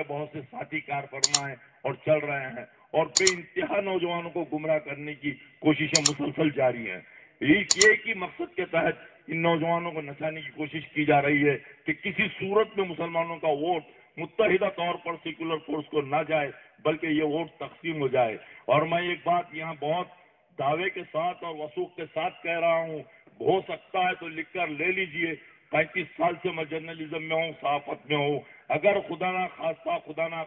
बहुत से साथी कारफरमा हैं और चल रहे हैं और बे इंतहा नौजवानों को गुमराह करने की कोशिशें मुसलसल जारी हैं। एक ही मकसद के तहत इन नौजवानों को नचाने की कोशिश की जा रही है कि किसी सूरत में मुसलमानों का वोट मुत्तहिदा तौर पर सेकुलर फोर्स को ना जाए, बल्कि ये वोट तकसीम हो जाए। और मैं एक बात यहाँ बहुत दावे के साथ और वसूख के साथ कह रहा हूँ, हो सकता है तो लिखकर ले लीजिए, 35 साल से मैं जर्नलिज्म में हूँ, सहाफत में हूँ। अगर खुदा ना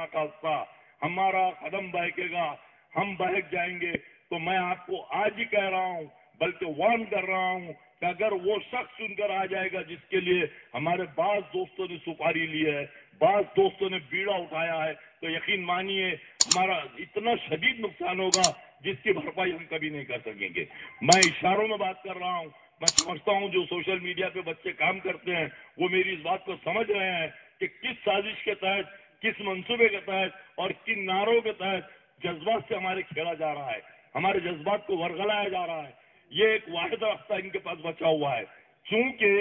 खास्ता हमारा कदम बहकेगा, हम बहक जाएंगे, तो मैं आपको आज ही कह रहा हूँ, बल्कि वार्न कर रहा हूँ कि अगर वो शख्स चुनकर आ जाएगा जिसके लिए हमारे बाज दोस्तों ने सुपारी ली है, बाज दोस्तों ने बीड़ा उठाया है, तो यकीन मानिए हमारा इतना शदीद नुकसान होगा जिसकी भरपाई हम कभी नहीं कर सकेंगे। मैं इशारों में बात कर रहा हूँ। मैं समझता हूँ जो सोशल मीडिया पे बच्चे काम करते हैं वो मेरी इस बात को समझ रहे हैं कि किस साजिश के तहत, किस मंसूबे के तहत और किन नारों के तहत जज्बात से हमारे खेला जा रहा है, हमारे जज्बात को वरगलाया जा रहा है। ये एक वाहिद रास्ता इनके पास बचा हुआ है, चूंकि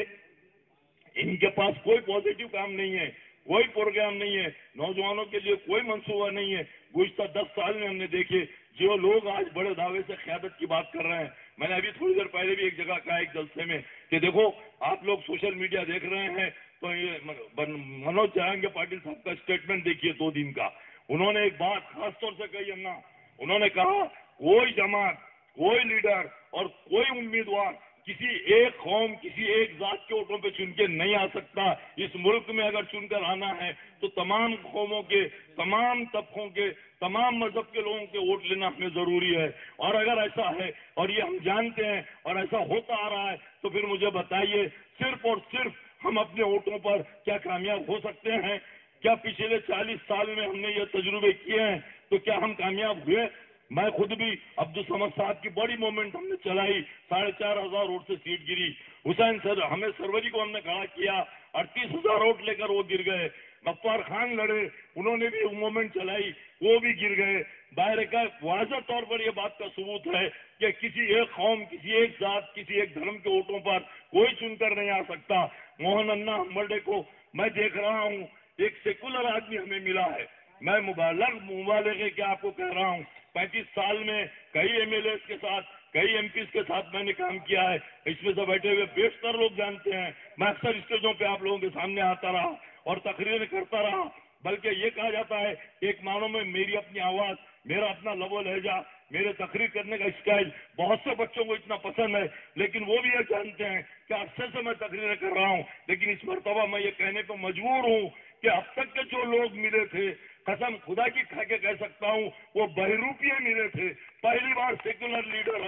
इनके पास कोई पॉजिटिव काम नहीं है, कोई प्रोग्राम नहीं है, नौजवानों के लिए कोई मंसूबा नहीं है। गुज़श्ता 10 साल में हमने देखे जो लोग आज बड़े दावे से क़यादत की बात कर रहे हैं। मैंने अभी थोड़ी देर पहले भी एक जगह कहा, एक जलसे में, कि देखो आप लोग सोशल मीडिया देख रहे हैं तो ये मनोज जरांगे पाटिल साहब का स्टेटमेंट देखिए 2 दिन का। उन्होंने एक बात खास तौर से कही अन्ना, उन्होंने कहा कोई जमात, कोई लीडर और कोई उम्मीदवार किसी एक कौम, किसी एक जात के वोटों पे चुन के नहीं आ सकता। इस मुल्क में अगर चुनकर आना है तो तमाम कौमों के, तमाम तबकों के, तमाम मजहब के लोगों के वोट लेना हमें जरूरी है। और अगर ऐसा है और ये हम जानते हैं और ऐसा होता आ रहा है, तो फिर मुझे बताइए सिर्फ और सिर्फ हम अपने वोटों पर क्या कामयाब हो सकते हैं? क्या पिछले 40 साल में हमने ये तजुर्बे किए हैं तो क्या हम कामयाब हुए? मैं खुद भी अब्दुल समद साहब की बड़ी मूवमेंट हमने चलाई, 4,500 वोट से सीट गिरी। हुसैन सर हमें सरवरी को हमने खड़ा किया, 38,000 वोट लेकर वो गिर गए। गफ्फार खान लड़े, उन्होंने भी मूवमेंट चलाई, वो भी गिर गए। बाहर का वाज़ह तौर पर यह बात का सबूत है कि किसी एक कौम, किसी एक जात, किसी एक धर्म के वोटों पर कोई चुनकर नहीं आ सकता। मोहन अन्ना हम्बर्डे को मैं देख रहा हूँ, एक सेकुलर आदमी हमें मिला है। मैं मुबालगे के आपको कह रहा हूँ, 35 साल में कई एमएलए के साथ, कई एमपी के साथ मैंने काम किया है। इसमें से बैठे हुए बेशतर लोग जानते हैं, मैं अक्सर स्टेजों पे आप लोगों के सामने आता रहा और तकरीरें करता रहा। बल्कि ये कहा जाता है एक मानो में मेरी अपनी आवाज, मेरा अपना लबो लहजा, मेरे तकरीर करने का स्टाइल बहुत से बच्चों को इतना पसंद है, लेकिन वो भी ये जानते हैं कि अक्सर से मैं तकरीरें कर रहा हूँ। लेकिन इस मरतबा मैं ये कहने पर मजबूर हूँ कि अब तक के जो लोग मिले थे, कसम खुदा की खा के कह सकता हूँ, वो बहरूपिये मिले थे। पहली बार सेकुलर लीडर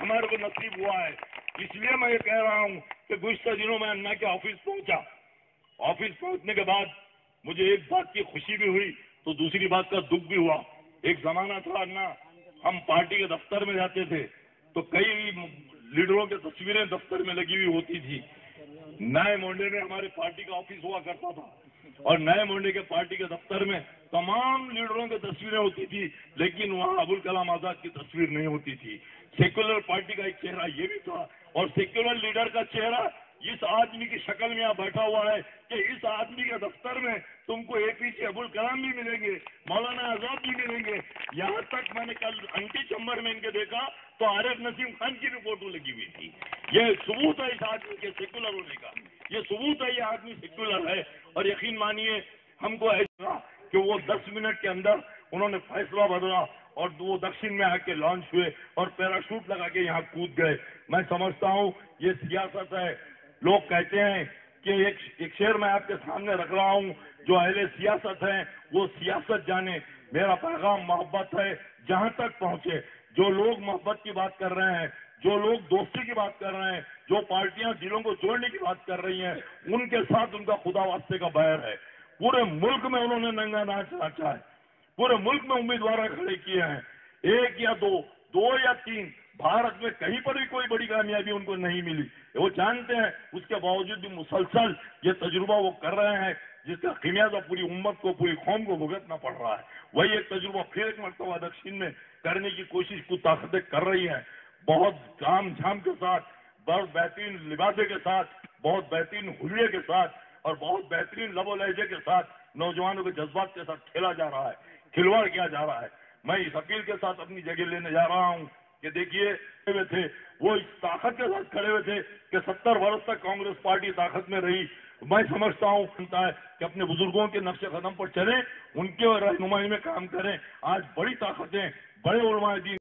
हमारे को नसीब हुआ है। इसलिए मैं ये कह रहा हूँ कि गुज़श्ता दिनों में अन्ना के ऑफिस पहुंचा। ऑफिस पहुंचने के बाद मुझे एक बात की खुशी भी हुई तो दूसरी बात का दुख भी हुआ। एक जमाना था अन्ना, हम पार्टी के दफ्तर में जाते थे तो कई लीडरों की तस्वीरें दफ्तर में लगी हुई होती थी। नए मोहल्ले में हमारे पार्टी का ऑफिस हुआ करता था और नए मोहल्ले के पार्टी के दफ्तर में तमाम लीडरों की तस्वीरें होती थी, लेकिन वहां अबुल कलाम आजाद की तस्वीर नहीं होती थी। सेक्युलर पार्टी का एक चेहरा ये भी था और सेक्युलर लीडर का चेहरा इस आदमी की शक्ल में यहाँ बैठा हुआ है कि इस आदमी के दफ्तर में तुमको एपीजे अबुल कलाम भी मिलेंगे, मौलाना आजाद भी मिलेंगे। यहाँ तक मैंने कल अंटी चंबर में इनके देखा तो आरिफ नसीम खान की भी फोटो लगी हुई थी। ये सबूत है इस आदमी के सेक्युलर होने का, ये सबूत है ये आदमी सेक्युलर है। और यकीन मानिए हमको ऐसा कि वो 10 मिनट के अंदर उन्होंने फैसला बदला और वो दक्षिण में आके लॉन्च हुए और पैराशूट लगा के यहाँ कूद गए। मैं समझता हूँ ये सियासत है। लोग कहते हैं कि एक शेर मैं आपके सामने रख रहा हूँ, जो अहले सियासत है वो सियासत जाने। मेरा पैगाम मोहब्बत है, जहां तक पहुंचे। जो लोग मोहब्बत की बात कर रहे हैं, जो लोग दोस्ती की बात कर रहे हैं, जो पार्टियां दिलों को जोड़ने की बात कर रही हैं, उनके साथ उनका खुदा वास्ते का बैर है। पूरे मुल्क में उन्होंने नंगा नाच नाचा है, पूरे मुल्क में उम्मीदवार खड़े किए हैं, 1 या 2 या 3, भारत में कहीं पर भी कोई बड़ी कामयाबी उनको नहीं मिली। वो जानते हैं, उसके बावजूद भी मुसलसल ये तजुर्बा वो कर रहे हैं जिसका खिमियाजा पूरी उम्मत को, पूरी कौम को भुगतना पड़ रहा है। वही एक तजुर्बा फिर एक मरतबा दक्षिण में करने की कोशिश कुछ ताकतें कर रही हैं, बहुत काम झाम के साथ, बहुत बेहतरीन लिबासे के साथ, बहुत बेहतरीन हुलिये के साथ। اور بہت بہترین لب و لہجے کے ساتھ نوجوانوں کے جذبات کے ساتھ کھیلا جا رہا ہے، کھلواڑ کیا جا رہا ہے۔ میں اس اپیل کے ساتھ اپنی جگہ لینے جا رہا ہوں کہ دیکھیے تھے وہ اس طاقت کے ساتھ کھڑے ہوئے تھے کہ 70 برس تک کانگریس پارٹی طاقت میں رہی۔ میں سمجھتا ہوں کہ اپنے بزرگوں کے نقش قدم پر چلیں، ان کے رہنمائی میں کام کریں۔ آج بڑی طاقتیں، بڑے علماء دین